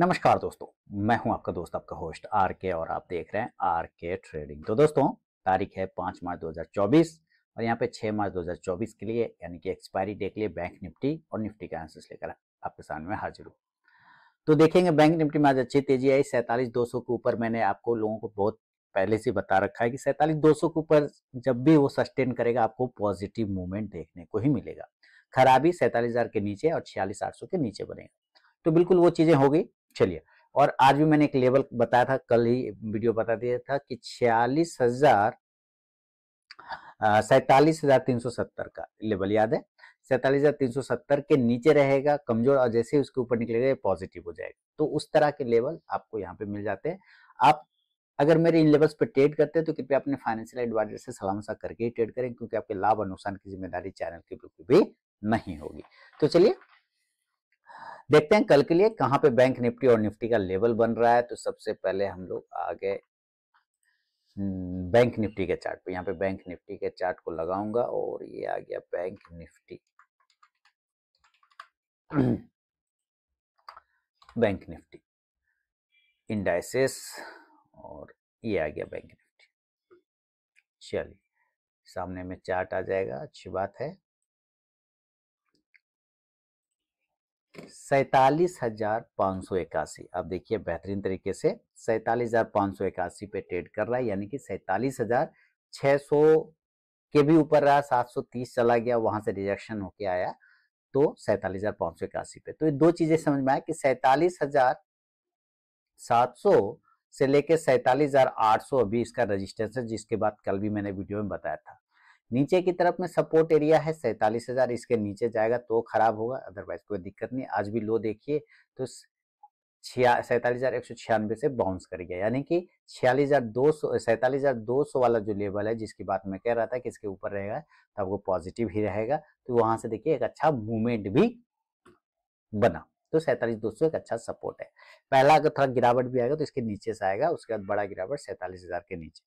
नमस्कार दोस्तों, मैं हूं आपका दोस्त आपका होस्ट आर के और आप देख रहे हैं आर के ट्रेडिंग। तो दोस्तों, तारीख है 5 मार्च 2024 और यहाँ पे 6 मार्च 2024 के लिए यानी कि एक्सपायरी डे के लिए बैंक निफ्टी और निफ्टी का आंसर्स लेकर आपके सामने में हाजिर हूँ। तो देखेंगे बैंक निफ्टी में आज अच्छी तेजी आई 47,200 के ऊपर। मैंने आपको लोगों को बहुत पहले से बता रखा है कि 47,200 के ऊपर जब भी वो सस्टेन करेगा आपको पॉजिटिव मूवमेंट देखने को ही मिलेगा। खराबी 47,000 के नीचे और 46,800 के नीचे बनेगा। तो बिल्कुल वो चीजें हो गई। चलिए, और आज भी मैंने एक लेवल बताया था, कल ही वीडियो बता दिया था कि 47,370 का लेवल याद है। 47,370 के नीचे रहेगा कमजोर और जैसे ही उसके ऊपर निकलेगा पॉजिटिव हो जाएगा। तो उस तरह के लेवल आपको यहाँ पे मिल जाते हैं। आप अगर मेरे इन लेवल्स पे ट्रेड करते हैं तो कृपया अपने फाइनेंशियल एडवाइजर से सलाह मशवरा करके ही ट्रेड करें, क्योंकि आपके लाभ और नुकसान की जिम्मेदारी चैनल की बिल्कुल भी नहीं होगी। तो चलिए देखते हैं कल के लिए कहां पे बैंक निफ्टी और निफ्टी का लेवल बन रहा है। तो सबसे पहले हम लोग आ गए बैंक निफ्टी के चार्ट पे। यहाँ पे बैंक निफ्टी के चार्ट को लगाऊंगा और ये आ गया bank Nifty. Bank Nifty indices और ये आ गया बैंक निफ्टी। चलिए सामने में चार्ट आ जाएगा, अच्छी बात है। 47,581 आप देखिए बेहतरीन तरीके से 47,581 पे ट्रेड कर रहा है, यानी कि 47,600 के भी ऊपर रहा, 730 चला गया, वहां से रिजेक्शन होके आया तो 47,581 पे। तो ये दो चीजें समझ में आया कि 47,700 से लेके 47,800 अभी इसका रजिस्टेंस है, जिसके बाद कल भी मैंने वीडियो में बताया था। नीचे की तरफ में सपोर्ट एरिया है 47,000, इसके नीचे जाएगा तो खराब होगा, अदरवाइज कोई दिक्कत नहीं। आज भी लो देखिए तो 47,196 से बाउंस कर गया, यानी कि 47,200 वाला जो लेवल है जिसकी बात मैं कह रहा था कि इसके ऊपर रहेगा तो आपको पॉजिटिव ही रहेगा। तो वहां से देखिए एक अच्छा मूवमेंट भी बना। तो 47,200 एक अच्छा सपोर्ट है। पहला अगर थोड़ा गिरावट भी आएगा तो इसके नीचे से आएगा, उसके बाद बड़ा गिरावट 47,000 के नीचे।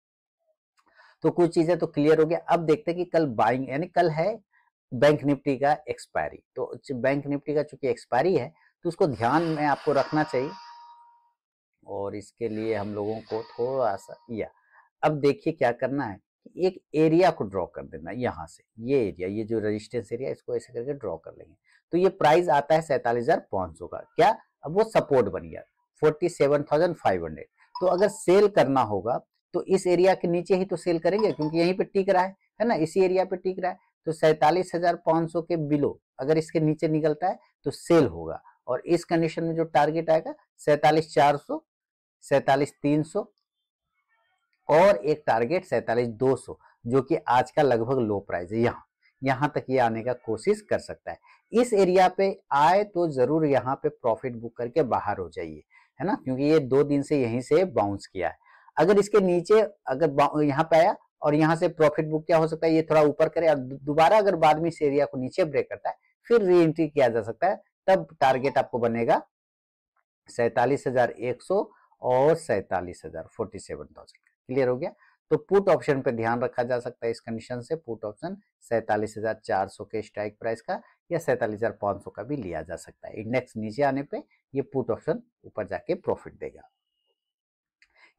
तो कुछ चीजें तो क्लियर हो गया। अब देखते हैं कि कल बाइंग, यानी कल है बैंक निफ्टी का एक्सपायरी। तो बैंक निफ्टी का चूंकि एक्सपायरी है तो उसको ध्यान में आपको रखना चाहिए और इसके लिए हम लोगों को थोड़ा सा अब देखिए क्या करना है, एक एरिया को ड्रॉ कर देना। यहाँ से ये एरिया, ये जो रेजिस्टेंस एरिया, इसको ऐसे करके ड्रॉ कर लेंगे। तो ये प्राइस आता है 47,500 का। क्या अब वो सपोर्ट बन गया 47,500। तो अगर सेल करना होगा तो इस एरिया के नीचे ही तो सेल करेंगे, क्योंकि यहीं पे टिक रहा है ना, इसी एरिया पे टिक रहा है। तो 47,500 के बिलो अगर इसके नीचे निकलता है तो सेल होगा। और इस कंडीशन में जो टारगेट आएगा 47,400, 47,300 और एक टारगेट 47,200, जो कि आज का लगभग लो प्राइस है। यहाँ तक ये आने का कोशिश कर सकता है। इस एरिया पे आए तो जरूर यहाँ पे प्रॉफिट बुक करके बाहर हो जाइए, है ना, क्योंकि ये 2 दिन से यहीं से बाउंस किया है। अगर इसके नीचे अगर यहाँ पे आया और यहाँ से प्रॉफिट बुक क्या हो सकता है, ये थोड़ा ऊपर करे और दोबारा अगर बाद में इस एरिया को नीचे ब्रेक करता है फिर री एंट्री किया जा सकता है। तब टारगेट आपको बनेगा 47,100 और 47,000, 47,000। क्लियर हो गया। तो पुट ऑप्शन पे ध्यान रखा जा सकता है इस कंडीशन से। पुट ऑप्शन 47,400 के स्ट्राइक प्राइस का या 47,500 का भी लिया जा सकता है। इंडेक्स नीचे आने पे ये पुट ऑप्शन ऊपर जाके प्रॉफिट देगा।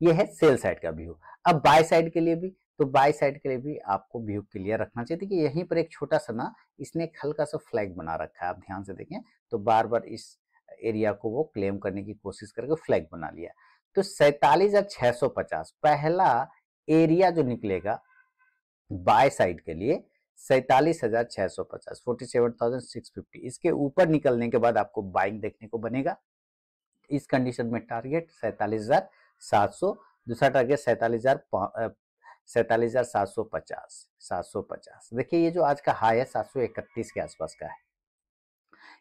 ये है सेल साइड का व्यू। अब बाय साइड के लिए भी, तो बाय साइड के लिए भी आपको व्यू क्लियर रखना चाहिए कि यहीं पर एक छोटा सा ना इसने एक हल्का सा फ्लैग बना रखा है। आप ध्यान से देखें तो बार बार इस एरिया को वो क्लेम करने की कोशिश करके फ्लैग बना लिया। तो 47,650 पहला एरिया जो निकलेगा बाय साइड के लिए 47,650, 47,650, इसके ऊपर निकलने के बाद आपको बाइंग देखने को बनेगा। इस कंडीशन में टारगेट 47,700, दूसरा टारगेट 47,750, 750। देखिए ये जो आज का हाई है 731 के आसपास का है,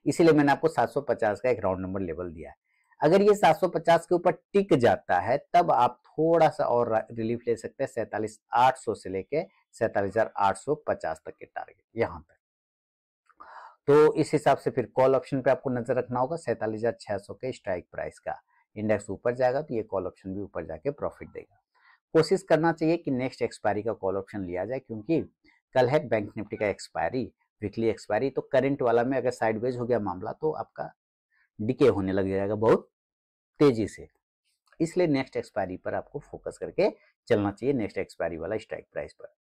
इसीलिए मैंने आपको 750 का एक राउंड नंबर लेवल दिया है। अगर ये 750 के ऊपर टिक जाता है तब आप थोड़ा सा और रिलीफ ले सकते हैं 47,800 से लेके 47,850 तक के टारगेट यहां तक। तो इस हिसाब से फिर कॉल ऑप्शन पे आपको नजर रखना होगा 47,600 के स्ट्राइक प्राइस का। इंडेक्स ऊपर जाएगा तो ये कॉल ऑप्शन भी ऊपर जाके प्रॉफिट देगा। कोशिश करना चाहिए कि नेक्स्ट एक्सपायरी का कॉल ऑप्शन लिया जाए, क्योंकि कल है बैंक निफ्टी का एक्सपायरी, वीकली एक्सपायरी। तो करंट वाला में अगर साइडवेज हो गया मामला तो आपका डिके होने लग जाएगा बहुत तेजी से, इसलिए नेक्स्ट एक्सपायरी पर आपको फोकस करके चलना चाहिए, नेक्स्ट एक्सपायरी वाला स्ट्राइक प्राइस पर।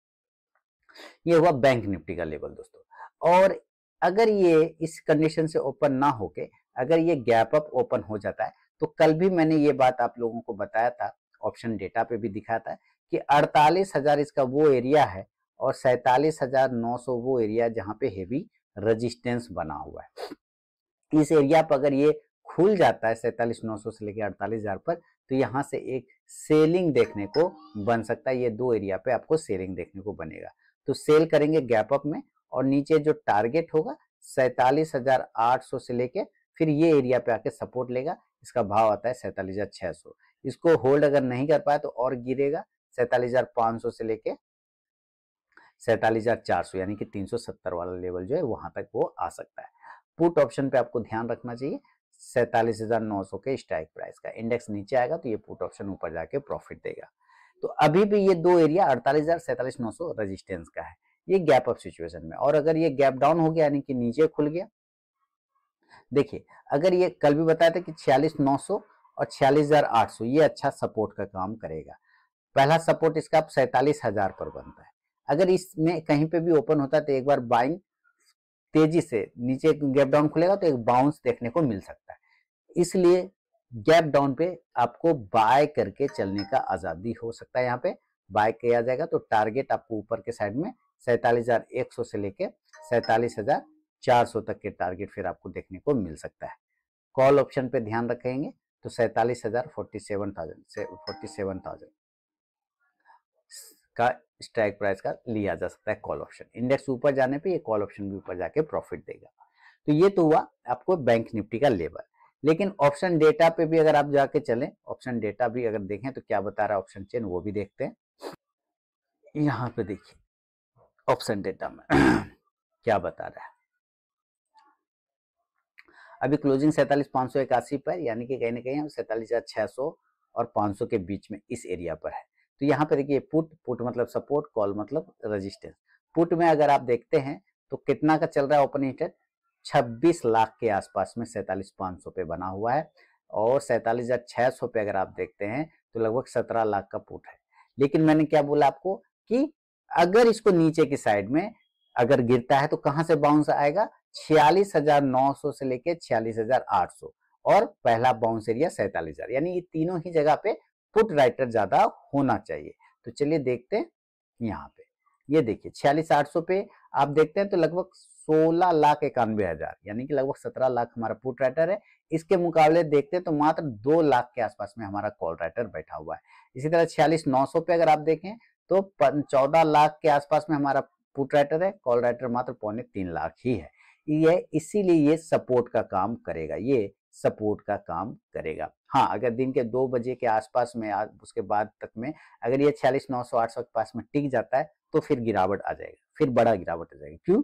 ये हुआ बैंक निफ्टी का लेवल दोस्तों। और अगर ये इस कंडीशन से ओपन ना होके अगर ये गैप अप ओपन हो जाता है, तो कल भी मैंने ये बात आप लोगों को बताया था, ऑप्शन डेटा पे भी दिखा था कि 48,000 इसका वो एरिया है और 47,900 वो एरिया जहां पे हेवी रेजिस्टेंस बना हुआ है। इस एरिया पर अगर ये खुल जाता है 47,900 से लेकर 48,000 पर, तो यहाँ से एक सेलिंग देखने को बन सकता है। ये दो एरिया पे आपको सेलिंग देखने को बनेगा, तो सेल करेंगे गैप अप में और नीचे जो टारगेट होगा 47,800 से लेके फिर ये एरिया पे आके सपोर्ट लेगा। इसका भाव आता है 47,600। इसको होल्ड अगर नहीं कर पाए तो और गिरेगा 47,500 से लेके 47,400, यानी कि 370 वाला लेवल जो है वहां तक वो आ सकता है। पुट ऑप्शन पे आपको ध्यान रखना चाहिए 47,900 के स्ट्राइक प्राइस का। इंडेक्स नीचे आएगा तो ये पुट ऑप्शन ऊपर जाके प्रॉफिट देगा। तो अभी भी ये दो एरिया 48,000 47,900 रेजिस्टेंस का है, ये गैप अप सिचुएशन में। और अगर ये गैप डाउन हो गया यानी कि नीचे खुल गया, देखिए अगर ये कल भी बताया था कि 46,900 और 46,800 ये अच्छा सपोर्ट का काम करेगा। पहला सपोर्ट इसका 47,000 पर बनता है। अगर इसमें कहीं पे भी ओपन होता है तो एक बार बाइंग तेजी से नीचे गैप डाउन खुलेगा तो एक बाउंस देखने को मिल सकता है। इसलिए गैप डाउन पे आपको बाय करके चलने का आजादी हो सकता है। यहाँ पे बाय किया जाएगा तो टारगेट आपको ऊपर के साइड में 47,100 से लेके 47,400 तक के टारगेट फिर आपको देखने को मिल सकता है। कॉल ऑप्शन पे ध्यान रखेंगे तो 47,000 47,000 से 47,000 का स्ट्राइक प्राइस का लिया जा सकता है कॉल ऑप्शन। इंडेक्स ऊपर जाने पे ये कॉल ऑप्शन भी ऊपर जाके प्रॉफिट देगा। तो ये तो हुआ आपको बैंक निफ्टी का लेवल। लेकिन ऑप्शन डेटा पे भी अगर आप जाके चलें, ऑप्शन डेटा भी अगर देखें तो क्या बता रहा है ऑप्शन चेन, वो भी देखते हैं। यहाँ पे देखिए ऑप्शन डेटा में क्या बता रहा है। अभी क्लोजिंग 47,581 पर, यानी कि कहीं ना कहीं 47,600 और 500 के बीच में इस एरिया पर है। तो यहाँ पे देखिए पुट मतलब सपोर्ट, कॉल मतलब रेजिस्टेंस। पुट में अगर आप देखते हैं तो कितना का चल रहा है ओपन इंटरेस्ट, 26 लाख के आसपास में 47,500 पे बना हुआ है। और 47,600 पे अगर आप देखते हैं तो लगभग 17 लाख का पुट है। लेकिन मैंने क्या बोला आपको कि अगर इसको नीचे की साइड में अगर गिरता है तो कहां से बाउंस आएगा, 46,900 से लेके 46,800 और पहला बाउंस एरिया 47,000, यानी ये तीनों ही जगह पे पुट राइटर ज्यादा होना चाहिए। तो चलिए देखते हैं यहाँ पे, ये देखिए 46,800 पे आप देखते हैं तो लगभग 16,91,000, यानी कि लगभग 17 लाख हमारा पुट राइटर है। इसके मुकाबले देखते हैं तो मात्र 2 लाख के आसपास में हमारा कॉल राइटर बैठा हुआ है। इसी तरह 46,900 पे अगर आप देखें तो 14 लाख के आसपास में हमारा पुट राइटर है, कॉल राइटर मात्र 2.25 लाख ही है। ये इसीलिए ये सपोर्ट का काम करेगा, ये सपोर्ट का काम करेगा। हाँ, अगर दिन के 2 बजे के आसपास में उसके बाद तक में अगर ये 46,900 800 के पास में टिक जाता है तो फिर गिरावट आ जाएगा, फिर बड़ा गिरावट आ जाएगा। क्यों?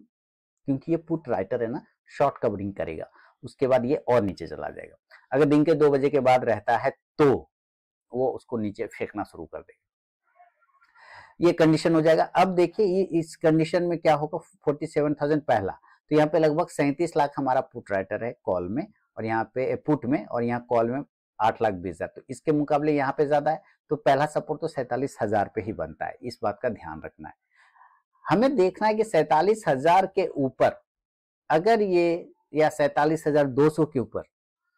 क्योंकि ये पुट राइटर है ना, शॉर्ट कवरिंग करेगा, उसके बाद ये और नीचे चला जाएगा। अगर दिन के 2 बजे के बाद रहता है तो वो उसको नीचे फेंकना शुरू कर देगा, ये कंडीशन हो जाएगा। अब देखिए ये इस कंडीशन में क्या होगा, 47,000 पहला, तो यहाँ पे लगभग 37 लाख हमारा पुट राइटर है कॉल में, और यहाँ पे पुट में, और यहाँ कॉल में 8,20,000, तो इसके मुकाबले यहाँ पे ज्यादा है। तो पहला सपोर्ट तो 47,000 पे ही बनता है, इस बात का ध्यान रखना है। हमें देखना है कि 47,000 के ऊपर अगर ये या 47,200 के ऊपर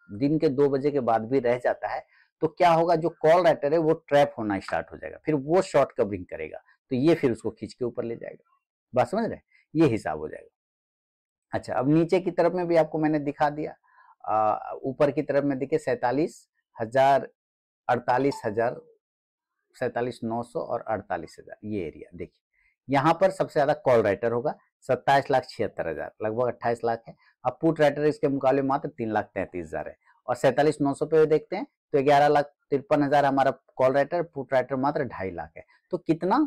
दिन के 2 बजे के बाद भी रह जाता है तो क्या होगा, जो कॉल राइटर है वो ट्रैप होना स्टार्ट हो जाएगा, फिर वो शॉर्ट कवरिंग करेगा, तो ये फिर उसको खींच के ऊपर ले जाएगा। बात समझ रहे हैं, ये हिसाब हो जाएगा। अच्छा, अब नीचे की तरफ में भी आपको मैंने दिखा दिया, ऊपर की तरफ में देखिए 47,000 48,000 47,900 और 48,000 ये एरिया देखिए, यहाँ पर सबसे ज्यादा कॉल राइटर होगा 27,76,000, लगभग 28 लाख है। अब पुट राइटर इसके मुकाबले मात्र 3,33,000 है। और 47,900 पे देखते हैं तो 11,53,000 हमारा कॉल राइटर, पुट राइटर मात्र 2.5 लाख है। तो कितना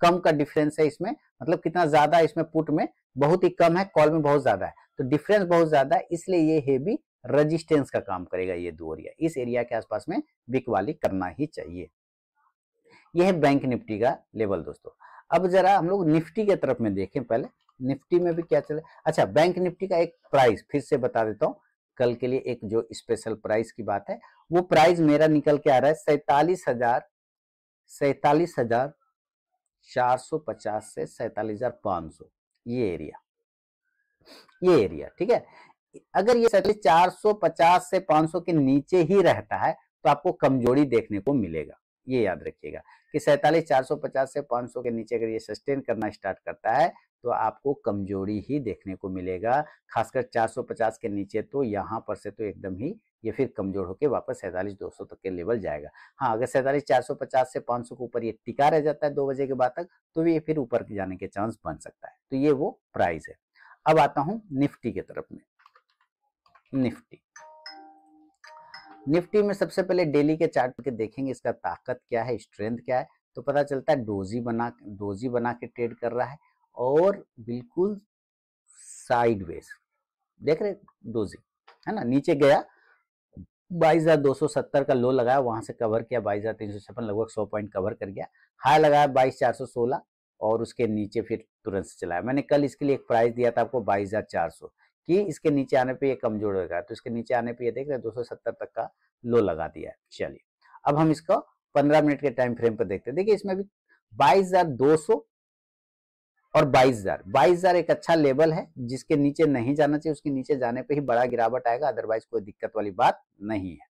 कम का डिफरेंस है इसमें, मतलब कितना ज्यादा इसमें पुट में बहुत ही कम है, कॉल में बहुत ज्यादा है, तो डिफरेंस बहुत ज्यादा है, इसलिए ये हेवी रेजिस्टेंस का काम करेगा। ये दो एरिया, इस एरिया के आसपास में बिकवाली करना ही चाहिए। यह है बैंक निफ्टी का लेवल दोस्तों। अब जरा हम लोग निफ्टी के तरफ में देखें, पहले निफ्टी में भी क्या चले। अच्छा, बैंक निफ्टी का एक प्राइस फिर से बता देता हूँ, कल के लिए एक जो स्पेशल प्राइस की बात है, वो प्राइस मेरा निकल के आ रहा है 47,450 से 47,500, ये एरिया ठीक है। अगर ये 47,450 से 500 के नीचे ही रहता है तो आपको कमजोरी देखने को मिलेगा। ये याद रखिएगा कि 47,450 से 500 के नीचे अगर ये सस्टेन करना स्टार्ट करता है तो आपको कमजोरी ही देखने को मिलेगा। खासकर 450 के नीचे तो यहाँ पर से तो एकदम ही ये फिर कमजोर होकर वापस 47,200 तक के लेवल जाएगा। हाँ, अगर 47,450 से 500 के ऊपर ये टिका रह जाता है 2 बजे के बाद तक तो ये फिर ऊपर जाने के चांस बन सकता है। तो ये वो प्राइस है। अब आता हूं निफ्टी की तरफ में। निफ्टी में सबसे पहले डेली के चार्ट के देखेंगे इसका ताकत क्या है, स्ट्रेंथ क्या है, तो पता चलता है डोजी बना के ट्रेड कर रहा है और बिल्कुल साइडवेज देख रहे डोजी है ना। नीचे गया 22,270 का लो लगाया, वहां से कवर किया 22,356, लगभग 100 पॉइंट कवर कर गया। हाई लगाया 22,416 और उसके नीचे फिर तुरंत से चलाया। मैंने कल इसके लिए एक प्राइस दिया था आपको 22,400 कि इसके नीचे आने पे ये कमजोर होगा, तो इसके नीचे आने पे ये देख रहे हैं 270 तक का लो लगा दिया है। चलिए अब हम इसको 15 मिनट के टाइम फ्रेम पर देखते हैं। देखिए इसमें भी 22,200 और 22,000 एक अच्छा लेवल है जिसके नीचे नहीं जाना चाहिए। उसके नीचे जाने पे ही बड़ा गिरावट आएगा, अदरवाइज कोई दिक्कत वाली बात नहीं है।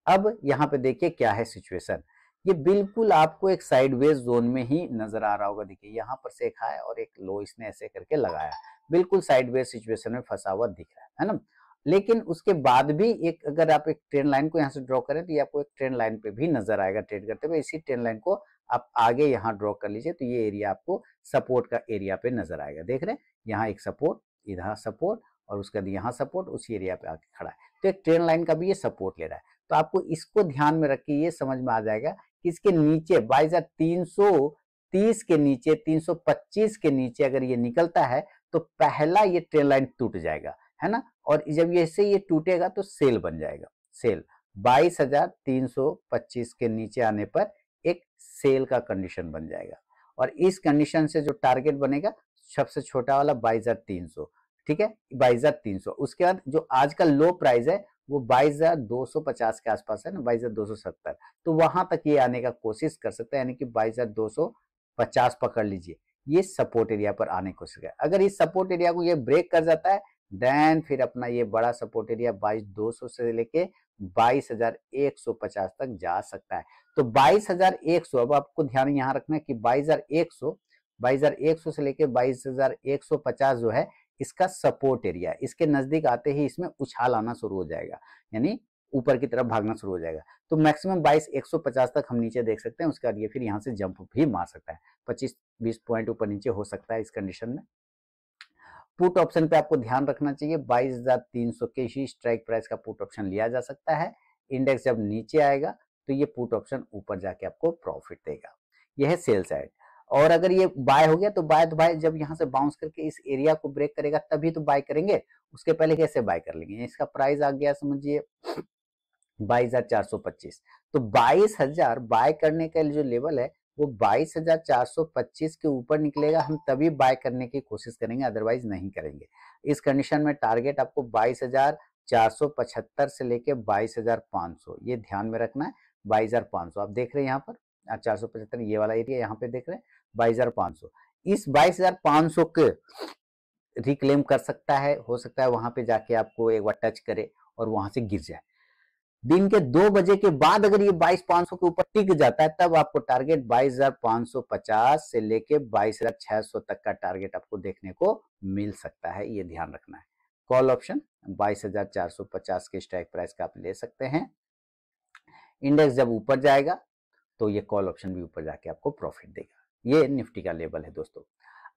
अब यहाँ पे देखिए क्या है सिचुएशन, ये बिल्कुल आपको एक साइडवेज जोन में ही नजर आ रहा होगा। देखिए यहाँ पर से एक हाई और एक लो इसने ऐसे करके लगाया, बिल्कुल साइडवेज सिचुएशन में फंसा हुआ दिख रहा है ना। लेकिन उसके बाद भी एक अगर आप एक ट्रेंड लाइन को यहाँ से ड्रॉ करें तो ये आपको एक ट्रेंड लाइन पे भी नजर आएगा ट्रेड करते हुए। इसी ट्रेंड लाइन को आप आगे यहाँ ड्रॉ कर लीजिए तो ये एरिया आपको सपोर्ट का एरिया पे नजर आएगा। देख रहे हैं यहाँ एक सपोर्ट, इधर सपोर्ट और उसके बाद यहाँ सपोर्ट, उसी एरिया पे आके खड़ा है। तो एक ट्रेंड लाइन का भी ये सपोर्ट ले रहा है। तो आपको इसको ध्यान में रख के ये समझ में आ जाएगा कि इसके नीचे 22,330 के नीचे, 325 के नीचे अगर ये निकलता है तो पहला ये ट्रेंड लाइन टूट जाएगा, है ना। और जब ये टूटेगा तो सेल बन जाएगा। सेल 22,325 के नीचे आने पर एक सेल का कंडीशन बन जाएगा और इस कंडीशन से जो टारगेट बनेगा सबसे छोटा वाला 22,300, ठीक है 22,300। उसके बाद जो आज का लो प्राइस है वो 22,250 के आसपास है ना, 22,270, तो वहां तक ये आने का कोशिश कर सकता है, यानी कि 22,250 पकड़ लीजिए, ये सपोर्ट एरिया पर आने की कोशिश करें। अगर इस सपोर्ट एरिया को ये ब्रेक कर जाता है देन फिर अपना ये बड़ा सपोर्ट एरिया 22,200 से लेके 22,150 तक जा सकता है। तो 22,100, अब आपको ध्यान यहाँ रखना है कि 22,100 से लेके 22,150 जो है इसका सपोर्ट एरिया, इसके नजदीक आते ही इसमें उछाल आना शुरू हो जाएगा, यानी ऊपर की तरफ भागना शुरू हो जाएगा। तो मैक्सिमम 22,150 तक हम नीचे देख सकते हैं। उसके बाद ये फिर यहाँ से जंप भी मार सकता है, 25-20 पॉइंट ऊपर नीचे हो सकता है इस कंडीशन में। पुट ऑप्शन पे आपको ध्यान रखना चाहिए, 22,300 के ही स्ट्राइक प्राइस का पुट ऑप्शन लिया जा सकता है। इंडेक्स जब नीचे आएगा तो ये पुट ऑप्शन ऊपर जाके आपको प्रॉफिट देगा। यह है सेल साइड। और अगर ये बाय हो गया तो बाय जब यहाँ से बाउंस करके इस एरिया को ब्रेक करेगा तभी तो बाय करेंगे, उसके पहले कैसे बाय कर लेंगे। इसका प्राइस आ गया समझिए 22,425, तो 22,000 बाय करने का जो लेवल है वो 22,425 के ऊपर निकलेगा, हम तभी बाय करने की कोशिश करेंगे, अदरवाइज नहीं करेंगे। इस कंडीशन में टारगेट आपको 22,475 से लेके 22,500, ये ध्यान में रखना है। 22,500 आप देख रहे हैं यहाँ पर 475, ये वाला एरिया यहाँ पे देख रहे हैं 22,500। इस 22,500 के रिक्लेम कर सकता है, हो सकता है वहां पे जाके आपको एक बार टच करे और वहां से गिर जाए। दिन के 2 बजे के बाद अगर ये 22,500 के ऊपर टिक जाता है तब आपको टारगेट 22,550 से लेके 22,600 तक का टारगेट आपको देखने को मिल सकता है, ये ध्यान रखना है। कॉल ऑप्शन 22,450 के स्ट्राइक प्राइस का आप ले सकते हैं। इंडेक्स जब ऊपर जाएगा तो ये कॉल ऑप्शन भी ऊपर जाके आपको प्रॉफिट देगा। ये निफ्टी का लेवल है दोस्तों।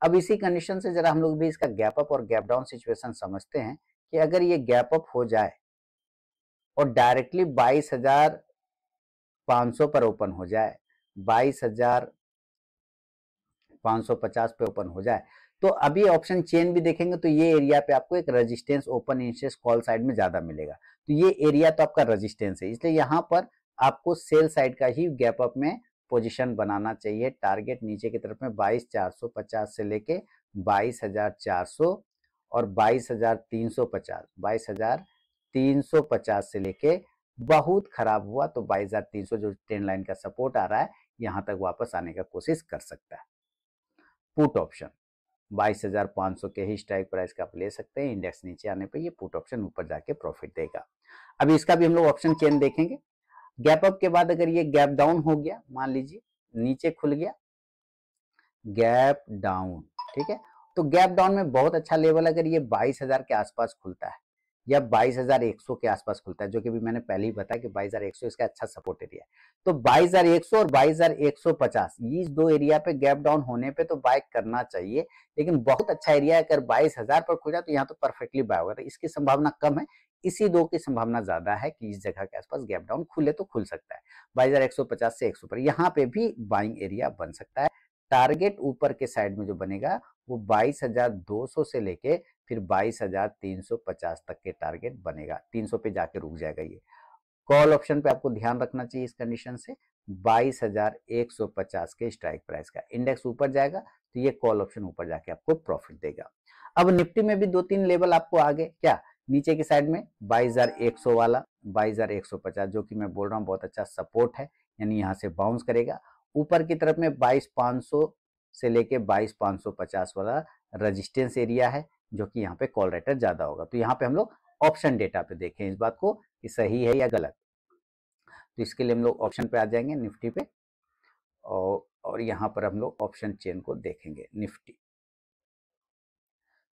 अब इसी कंडीशन से जरा हम लोग भी इसका गैप अप और गैप डाउन सिचुएशन समझते हैं कि अगर ये गैप अप हो जाए और डायरेक्टली 22,500 पर ओपन हो जाए, 22,550 पे ओपन हो जाए, तो अभी ऑप्शन चेन भी देखेंगे तो ये एरिया पे आपको एक resistance open interest call side में ज्यादा मिलेगा। तो ये एरिया तो आपका रेजिस्टेंस है, इसलिए यहाँ पर आपको सेल साइड का ही गैप अप में पोजीशन बनाना चाहिए। टारगेट नीचे की तरफ में 22,450 से लेके 22,400 और 22,350 से लेके बहुत खराब हुआ तो 22,300 जो ट्रेंड लाइन का सपोर्ट आ रहा है यहां तक वापस आने का कोशिश कर सकता है। पुट ऑप्शन 22,500 के ही स्ट्राइक प्राइस का आप ले सकते हैं। इंडेक्स नीचे आने पे ये पुट ऑप्शन ऊपर जाके प्रॉफिट देगा। अभी इसका भी हम लोग ऑप्शन चेन देखेंगे। गैप अप के बाद अगर ये गैप डाउन हो गया, मान लीजिए नीचे खुल गया, गैप डाउन, ठीक है, तो गैप डाउन में बहुत अच्छा लेवल अगर ये 22,000 के आसपास खुलता है या 22,100 के आसपास खुलता है, जो कि भी मैंने पहले ही बताया कि 22,100 इसका अच्छा सपोर्ट एरिया है, तो 22,100 और 22,150 इस दो एरिया पे गैप डाउन होने पे तो बाय करना चाहिए। लेकिन बहुत अच्छा एरिया है, अगर 22,000 पर खुल जाए तो यहाँ तो परफेक्टली बाय होगा, तो इसकी संभावना कम है। इसी दो की संभावना ज्यादा है कि इस जगह के आसपास गैप डाउन खुले तो खुल सकता है 22,150 से 100 पर, यहाँ पे भी बाइंग एरिया बन सकता है। टारगेट ऊपर के साइड में जो बनेगा वो 22,200 से लेके फिर 22,350 तक के टारगेट बनेगा। 300 पे जाके रुक जाएगा ये। कॉल ऑप्शन पे आपको ध्यान रखना चाहिए इस कंडीशन से 22,150 के स्ट्राइक प्राइस का। इंडेक्स ऊपर जाएगा तो ये कॉल ऑप्शन ऊपर जाके आपको प्रॉफिट देगा। अब निफ्टी में भी 2-3 लेवल आपको आगे क्या, नीचे की साइड में 22,100 वाला 22,150 जो कि मैं बोल रहा हूँ बहुत अच्छा सपोर्ट है, यानी यहाँ से बाउंस करेगा। ऊपर की तरफ में 22,500 से लेके 22,550 वाला रेजिस्टेंस एरिया है, जो कि यहाँ पे कॉल रेटर ज्यादा होगा। तो यहाँ पे हम लोग ऑप्शन डेटा पे देखें इस बात को कि सही है या गलत। तो इसके लिए हम लोग ऑप्शन पे आ जाएंगे निफ्टी पे, और यहाँ पर हम लोग ऑप्शन चेन को देखेंगे निफ्टी।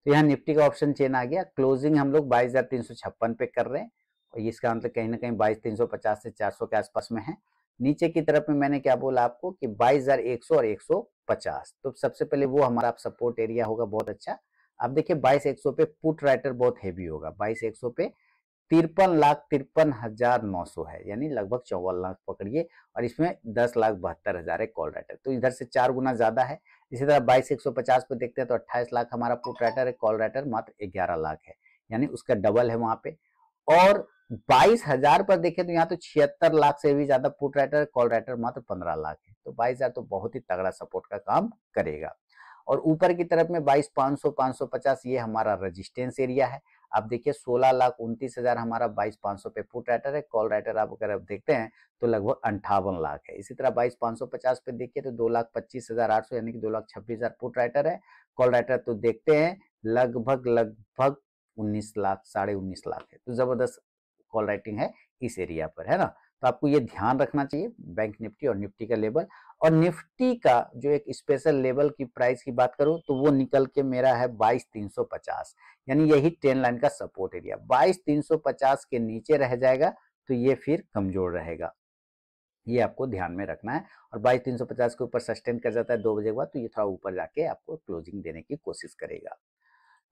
तो यहाँ निफ्टी का ऑप्शन चेन आ गया। क्लोजिंग हम लोग 22,356 पे कर रहे हैं और इसका मतलब कहीं ना कहीं 22,350 से 400 के आसपास में है। नीचे की तरफ में मैंने क्या बोला आपको कि 22,100 और 150, तो सबसे पहले वो हमारा सपोर्ट एरिया होगा बहुत अच्छा। अब देखिए 22,100 पे पुट राइटर बहुत हेवी होगा। 22,100 पे 53,53,900 है, यानी लगभग 54 लाख पकड़िए, और इसमें 10,72,000 है कॉल राइटर, तो इधर से 4 गुना ज्यादा है। इसी तरह 22,150 पे देखते हैं तो 28 लाख हमारा पुट राइटर है, कॉल राइटर मात्र 11 लाख है, यानी उसका डबल है वहां पे। और 22,000 पर देखें तो यहाँ तो 76 लाख से भी ज्यादा पुट राइटर, कॉल राइटर मात्र 15 लाख है, तो 22,000 तो बहुत ही तगड़ा सपोर्ट का काम करेगा। और ऊपर की तरफ में 22,500 550 ये हमारा रेजिस्टेंस एरिया है। आप देखिए 16,29,000 हमारा 22,500 पे पुट राइटर है, कॉल राइटर आप अगर आप देखते हैं तो लगभग 58 लाख है। इसी तरह 22,550 पे देखिए तो 2,25,800 यानी कि 2,26,000 पुट राइटर है, कॉल राइटर तो देखते हैं लगभग 19 लाख 19.5 लाख है, तो जबरदस्त कॉल राइटिंग है इस एरिया पर, है ना। तो आपको ये ध्यान रखना चाहिए बैंक निफ्टी और निफ्टी का लेवल। और निफ्टी का जो एक स्पेशल लेवल की प्राइस की बात करूं तो वो निकल के मेरा है 22,350, यानी यही ट्रेंड लाइन का सपोर्ट एरिया। 22,350 के नीचे रह जाएगा तो ये फिर कमजोर रहेगा, ये आपको ध्यान में रखना है। और 22,350 के ऊपर सस्टेन कर जाता है 2 बजे के बाद तो ये थोड़ा ऊपर जाके आपको क्लोजिंग देने की कोशिश करेगा।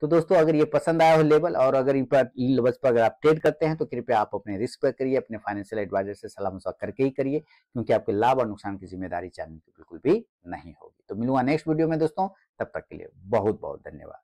तो दोस्तों अगर ये पसंद आया हो लेवल, और अगर इन पर लेवल्स पर अगर आप ट्रेड करते हैं तो कृपया आप अपने रिस्क पर करिए, अपने फाइनेंशियल एडवाइजर से सलाह मशवरा करके ही करिए, क्योंकि आपके लाभ और नुकसान की जिम्मेदारी चैनल की बिल्कुल भी नहीं होगी। तो मिलूंगा नेक्स्ट वीडियो में दोस्तों, तब तक के लिए बहुत बहुत धन्यवाद।